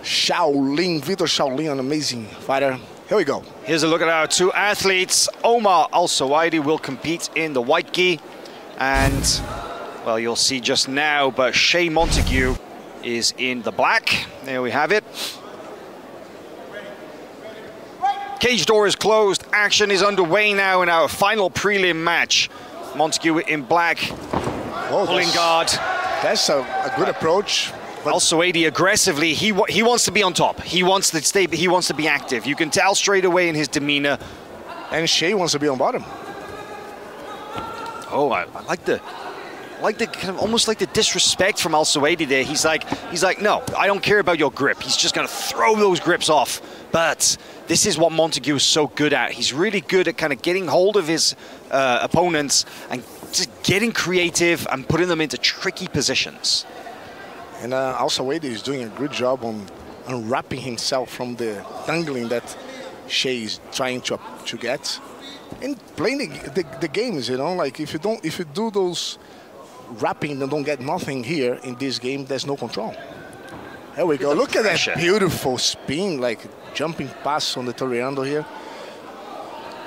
Shaolin, Vitor Shaolin, an amazing fighter. Here we go. Here's a look at our two athletes. Omar Al Suwaidi will compete in the white gi. And, well, you'll see just now, but Shay Montague is in the black. There we have it. Cage door is closed. Action is underway now in our final prelim match. Montague in black, pulling guard. That's a good approach. Al Suwaidi aggressively, he wants to be on top. He wants to stay, he wants to be active. You can tell straight away in his demeanor. And Shay wants to be on bottom. Oh, I like the kind of almost like the disrespect from Al Suwaidi there. He's like, no, I don't care about your grip. He's just gonna throw those grips off. But this is what Montague is so good at. He's really good at kind of getting hold of his opponents and just getting creative and putting them into tricky positions. And Al Suwaidi is doing a good job on unwrapping himself from the tangling that Shay is trying to get, and playing the games. You know, like if you do those wrapping and don't get nothing here in this game, there's no control. There we go. Look at that beautiful spin, like jumping pass on the Toriando here.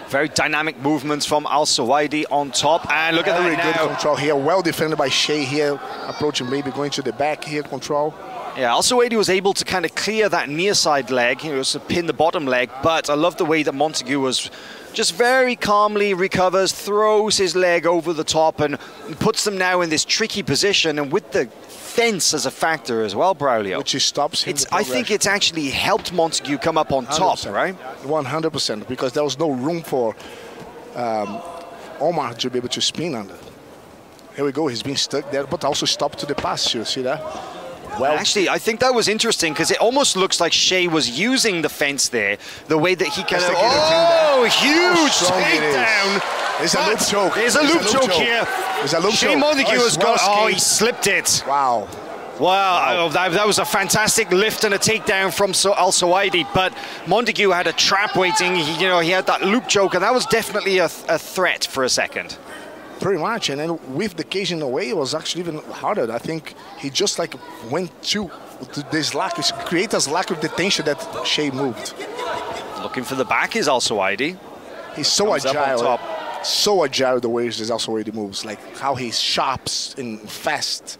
Very dynamic movements from Al Suwaidi on top, and look at that now. Very good control here, well defended by Shay here, approaching, maybe going to the back here, control. Yeah, Al Suwaidi was able to kind of clear that near side leg, he was to pin the bottom leg, but I love the way that Montague was just very calmly recovers, throws his leg over the top and puts them now in this tricky position, and with the fence as a factor as well, Braulio. Which stops him. I think it's actually helped Montague come up on top, right? 100%, because there was no room for Omar to be able to spin under. Here we go, he's been stuck there, but also stopped to the pass, you see that? Well, actually, I think that was interesting because it almost looks like Shay was using the fence there, the way that he kind of... Oh, huge takedown! There's a loop choke. There's a loop choke here. There's a loop choke. Shay Montague has got... Oh, he slipped it. Wow. Wow, that was a fantastic lift and a takedown from Al Suwaidi, but Montague had a trap waiting. He had that loop choke, and that was definitely a threat for a second. Pretty much, and then with the cage in the way, it was actually even harder. I think he just like went to this lack, create a lack of detention that Shay moved. Looking for the back is Al Suwaidi. He's so agile, so agile the way Al Suwaidi moves, like how he's sharp and fast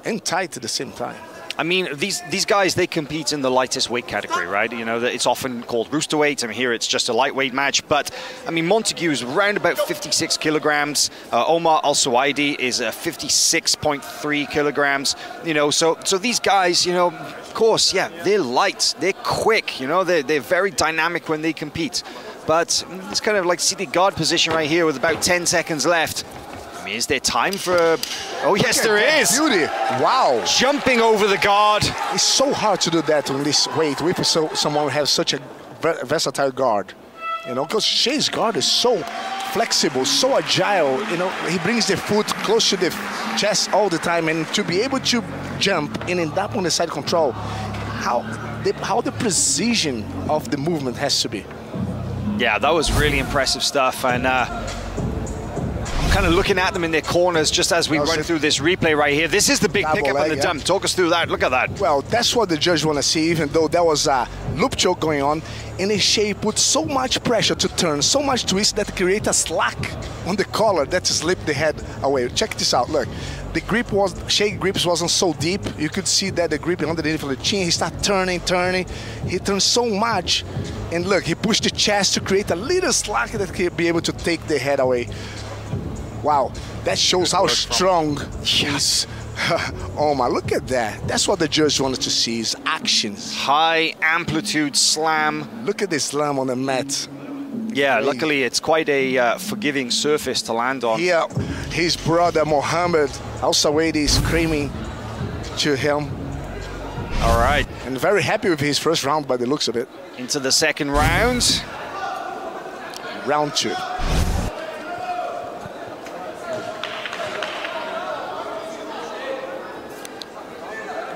and tight at the same time. I mean, these guys, they compete in the lightest weight category, right? You know, it's often called rooster weight. I mean, here it's just a lightweight match. But, I mean, Montague is around about 56 kilograms. Omar Al Suwaidi is 56.3 kilograms. You know, so these guys, you know, of course, yeah, they're light, they're quick, you know, they're very dynamic when they compete. But it's kind of like seated guard position right here with about 10 seconds left. I mean, is there time for... Oh, yes, there is. Beauty. Wow. Jumping over the guard. It's so hard to do that on this weight with someone who has such a versatile guard. You know, because Shay's guard is so flexible, so agile. You know, he brings the foot close to the chest all the time. And to be able to jump and end up on the side control, how the precision of the movement has to be. Yeah, that was really impressive stuff. And... kind of looking at them in their corners just as we run through this replay right here. This is the big pickup on the dump. Talk us through that. Look at that. Well, that's what the judge want to see, even though there was a loop choke going on. And Shay put so much pressure to turn, so much twist that create a slack on the collar that slipped the head away. Check this out. Look, the grip was, Shay grips wasn't so deep. You could see that the grip underneath of the chin. He started turning. He turned so much. And look, he pushed the chest to create a little slack that could be able to take the head away. Wow, that shows how strong he is. Omar, look at that. That's what the judge wanted to see, is actions. High amplitude slam. Look at this slam on the mat. Yeah, luckily it's quite a forgiving surface to land on. Here, his brother Mohammed Al Suwaidi is screaming to him. All right. And very happy with his first round by the looks of it. Into the second round. Round 2.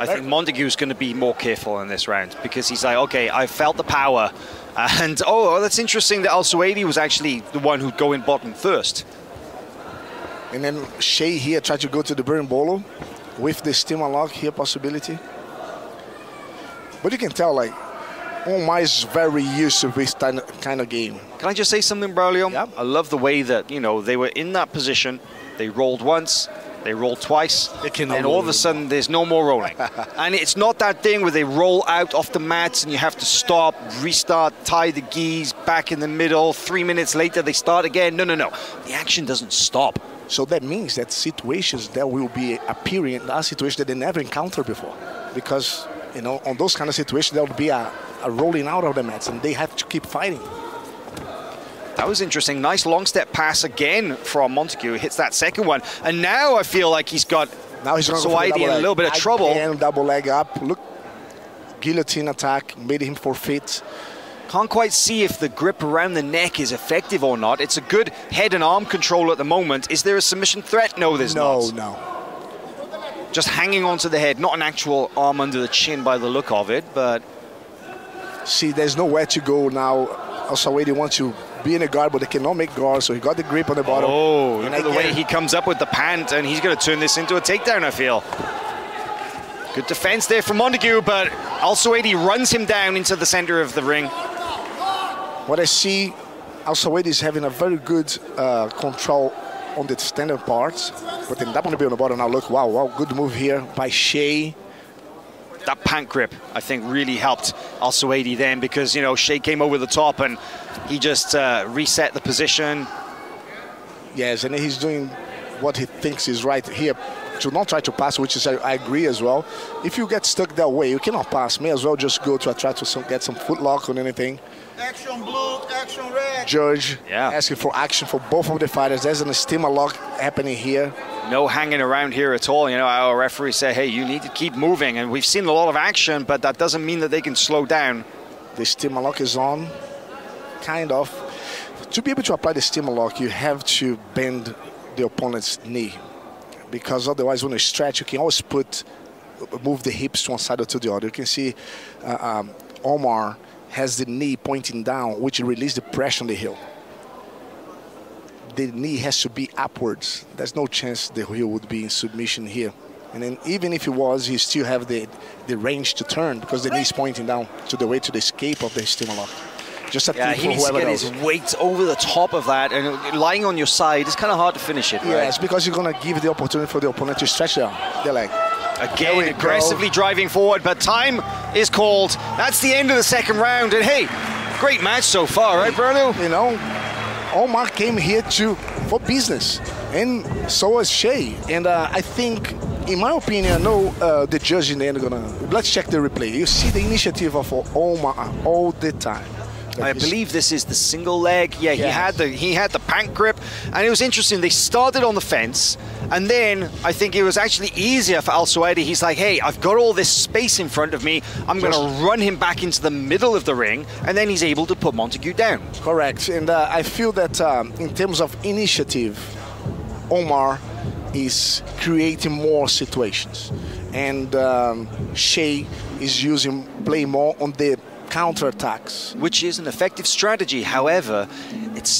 I think Montague's going to be more careful in this round because he's like, okay, I felt the power. And, oh, that's interesting that Al Suwaidi was actually the one who'd go in bottom first. And then Shay here tried to go to the berimbolo with the steamer lock here possibility. But you can tell, like, Omar is very used to this kind of game. Can I just say something, Braulio? Yeah. I love the way that, you know, they were in that position. They rolled once, they rolled twice, and all of a sudden there's no more rolling. And it's not that thing where they roll out off the mats and you have to stop, restart, tie the geese, back in the middle. 3 minutes later they start again. No, no, no. The action doesn't stop. So that means that situations that will be appearing are situations that they never encountered before. Because, you know, on those kind of situations, there will be a rolling out of the mats, and they have to keep fighting. That was interesting. Nice long step pass again from Montague. Hits that second one. And now I feel like he's got Suwaidi in a little bit of trouble. And double leg up. Look, guillotine attack, made him forfeit. Can't quite see if the grip around the neck is effective or not. It's a good head and arm control at the moment. Is there a submission threat? No, there's not. No. Just hanging onto the head, not an actual arm under the chin by the look of it, but... See, there's nowhere to go now. Al Suwaidi wants to be in a guard, but they cannot make guard, so he got the grip on the bottom. Oh, look at the way he comes up with the pant, and he's going to turn this into a takedown, I feel. Good defense there from Montague, but Al Suwaidi runs him down into the center of the ring. What I see, Al Suwaidi is having a very good control on the standard parts, but then that one to be on the bottom. Now look, wow, good move here by Shay. That pant grip, I think, really helped Al Suwaidi then, because, you know, Shay came over the top and he just reset the position. Yes, and he's doing what he thinks is right here. To not try to pass, which is, I agree as well. If you get stuck that way, you cannot pass. May as well just go to try to get some foot lock on anything. Action blue, action red. Judge asking for action for both of the fighters. There's an steamer lock happening here. No hanging around here at all. You know, our referee said, hey, you need to keep moving. And we've seen a lot of action, but that doesn't mean that they can slow down. The steamer lock is on, kind of. To be able to apply the steamer lock, you have to bend the opponent's knee, because otherwise when you stretch, you can always move the hips to one side or to the other. You can see Omar has the knee pointing down, which releases the pressure on the heel. The knee has to be upwards. There's no chance the heel would be in submission here. And then even if it was, he still have the range to turn, because the knee is pointing down to the way to the escape of the steamer lock. Just a tip he needs to get his weight over the top of that, and lying on your side, it's kind of hard to finish it, right? Yeah, it's because you're going to give the opportunity for the opponent to stretch down. They're like, again, aggressively driving forward, but time is called. That's the end of the second round, and hey, great match so far, right, Bruno? You know, Omar came here for business, and so was Shay. And I think, in my opinion, I know the judge in the end are gonna. Let's check the replay. You see the initiative of Omar all the time. I believe this is the single leg. Yeah, he had the pant grip, and it was interesting. They started on the fence, and then I think it was actually easier for Al Suwaidi. He's like, hey, I've got all this space in front of me. I'm going to run him back into the middle of the ring, and then he's able to put Montague down. Correct, and I feel that in terms of initiative, Omar is creating more situations, and Shay is play more on the counter-attacks, which is an effective strategy. However, it's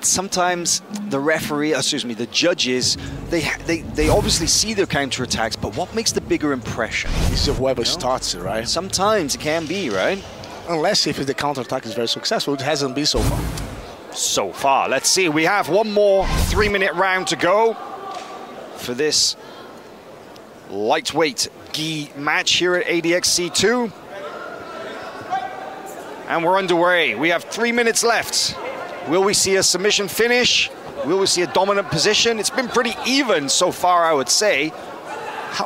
sometimes the the judges, they obviously see their counter-attacks, but what makes the bigger impression? Is whoever starts it, right? Sometimes it can be, right? Unless if the counter-attack is very successful. It hasn't been so far. Let's see. We have one more 3-minute round to go for this lightweight gi match here at ADXC2. And we're underway. We have 3 minutes left. Will we see a submission finish? Will we see a dominant position? It's been pretty even so far, I would say.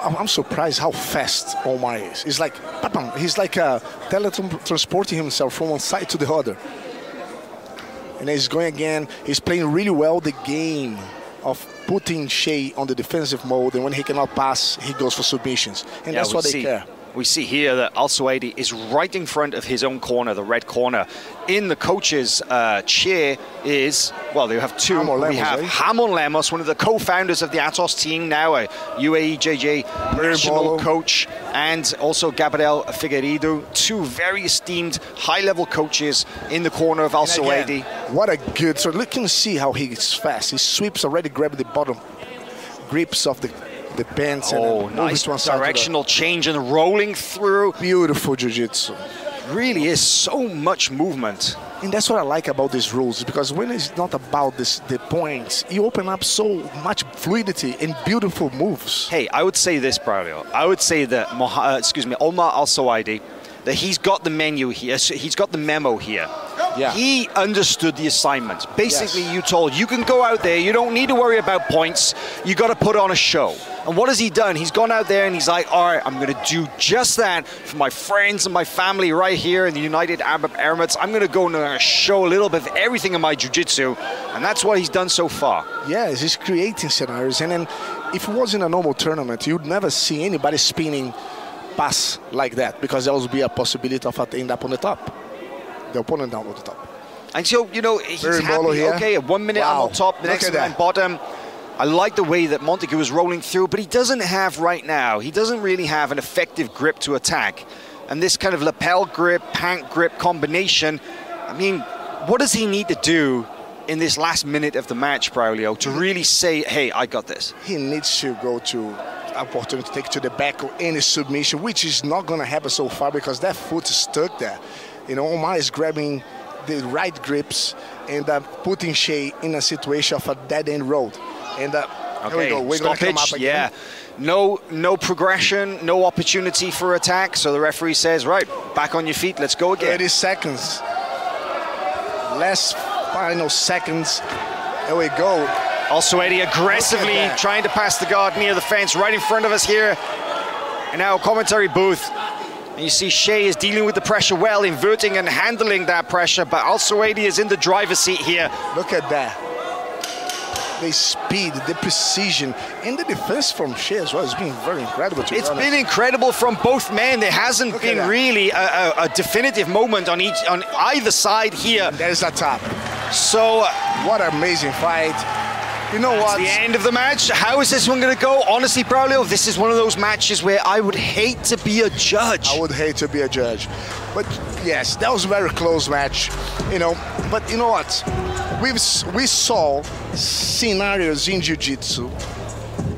I'm surprised how fast Omar is. He's like teletransporting himself from one side to the other. And he's going again. He's playing really well the game of putting Shay on the defensive mode, and when he cannot pass, he goes for submissions. And that's what they care. We see here that Al Suwaidi is right in front of his own corner, the red corner. In the coach's chair is, well, they have two. We have Ramon Lemos, one of the co-founders of the Atos team, now a UAE-JJ national coach, and also Gabriel Figueiredo, two very esteemed high-level coaches in the corner of Al Suwaidi. What a good, so look and see how he is fast. His sweeps already grab the bottom grips of the the pants and Oh, nice directional change and rolling through. Beautiful jiu-jitsu. Really is so much movement. And that's what I like about these rules, because when it's not about the points, you open up so much fluidity and beautiful moves. Hey, I would say this, Braulio. I would say that Omar Al Suwaidi, that he's got the menu here. He's got the memo here. Yeah. He understood the assignment. Basically, you told, you can go out there, you don't need to worry about points, you got to put on a show. And what has he done? He's gone out there and he's like, all right, I'm going to do just that for my friends and my family right here in the United Arab Emirates. I'm going to go and show a little bit of everything in my jiu-jitsu. And that's what he's done so far. Yes, he's creating scenarios. And then if it was in a normal tournament, you'd never see anybody spinning pass like that, because there would be a possibility of it end up on the top. The opponent down on the top. And so, you know, he's happy. Here. Okay, 1 minute I'm on top, the next minute bottom. I like the way that Montague is rolling through, but he doesn't have right now, he doesn't really have an effective grip to attack. And this kind of lapel grip, pant grip combination, I mean, what does he need to do in this last minute of the match, Braulio, to really say, hey, I got this? He needs to go to opportunity to take to the back or any submission, which is not going to happen so far because that foot is stuck there. You know, Omar is grabbing the right grips and putting Shay in a situation of a dead-end road. And here we go. We're going to come up again. Yeah. No progression, no opportunity for attack. So the referee says, right, back on your feet, let's go again. 30 seconds. Last final seconds. There we go. Al Suwaidi aggressively trying to pass the guard near the fence right in front of us here. And now commentary booth. And you see Shay is dealing with the pressure well, inverting and handling that pressure, but Al Suwaidi is in the driver's seat here. Look at that. The speed, the precision, and the defense from Shay as well has been very incredible. It's been incredible from both men. There hasn't been really a definitive moment on either side here. There's a top. So what an amazing fight. You know what? The end of the match. How is this one going to go? Honestly, Braulio, this is one of those matches where I would hate to be a judge. I would hate to be a judge. But yes, that was a very close match. You know, but you know what? We saw scenarios in jiu-jitsu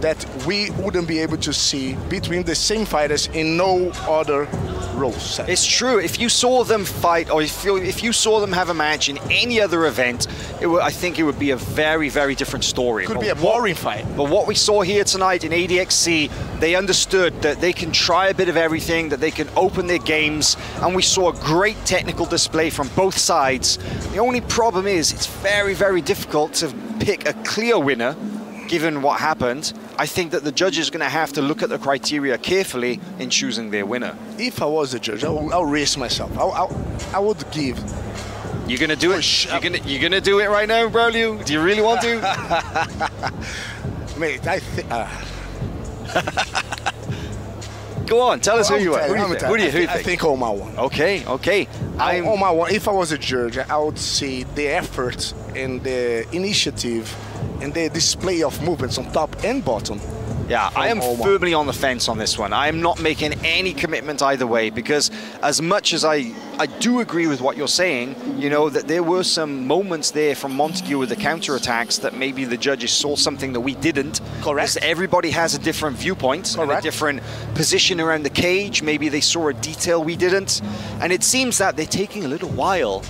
that we wouldn't be able to see between the same fighters in no other rules. It's true. If you saw them fight, or if you saw them have a match in any other event, I think it would be a very, very different story. Could be a boring fight. But what we saw here tonight in ADXC, they understood that they can try a bit of everything, that they can open their games, and we saw a great technical display from both sides. The only problem is it's very, very difficult to pick a clear winner given what happened. I think that the judges are going to have to look at the criteria carefully in choosing their winner. If I was the judge, I'll risk myself. I would give. You're going to do it? You're going to do it right now, Braulio? Do you really want to? Mate, I think... Go on, tell us who you are. Who do you think? I think Omar won. Okay. Omar won. If I was a judge, I would see the effort and the initiative and the display of movements on top and bottom. Yeah, I am firmly on the fence on this one. I am not making any commitment either way, because as much as I do agree with what you're saying, you know, that there were some moments there from Montague with the counterattacks that maybe the judges saw something that we didn't. Correct. Because everybody has a different viewpoint and a different position around the cage. Maybe they saw a detail we didn't. And it seems that they're taking a little while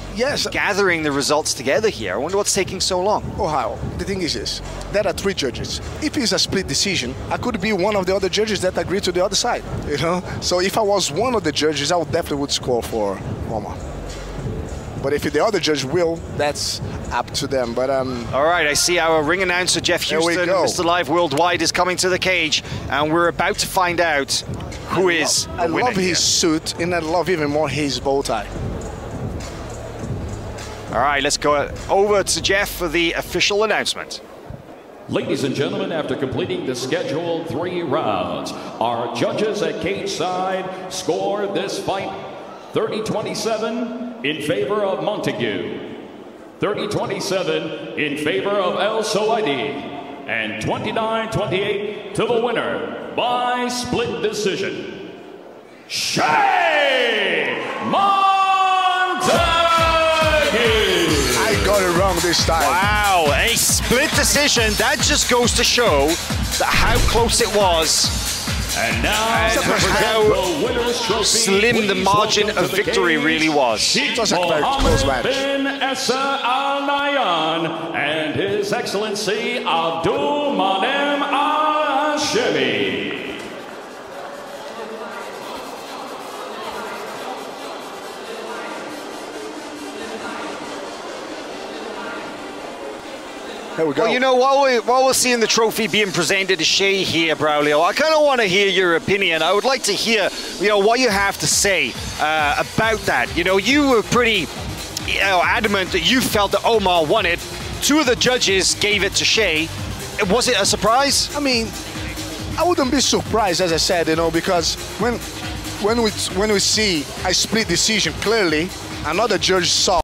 gathering the results together here. I wonder what's taking so long. Ohio, the thing is this, there are 3 judges. If it's a split decision, I could be one of the other judges that agree to the other side, you know? So if I was one of the judges, I definitely would score for Omar. But if the other judge will, that's up to them. But all right, I see our ring announcer, Jeff Houston, Mr. Live Worldwide, is coming to the cage, and we're about to find out who is the winner. I love his suit, and I love even more his bow tie. All right, let's go over to Jeff for the official announcement. Ladies and gentlemen, after completing the scheduled 3 rounds, our judges at cage side scored this fight 30-27 in favor of Montague, 30-27 in favor of Al Suwaidi, and 29-28 to the winner by split decision, Shay Montague. I got it wrong this time. Wow, a split decision. That just goes to show how close it was. And now, And how slim the margin of victory really was. It was a very close match. bin Al Nahyan and His Excellency Abdul Manem Al-Hashemi. There we go. Well, you know, while we're seeing the trophy being presented to Shay here, Braulio, I kind of want to hear your opinion. I would like to hear, you know, what you have to say about that. You know, you were pretty, you know, adamant that you felt that Omar won it. Two of the judges gave it to Shay. Was it a surprise? I mean, I wouldn't be surprised, as I said, you know, because when we see a split decision, clearly another judge saw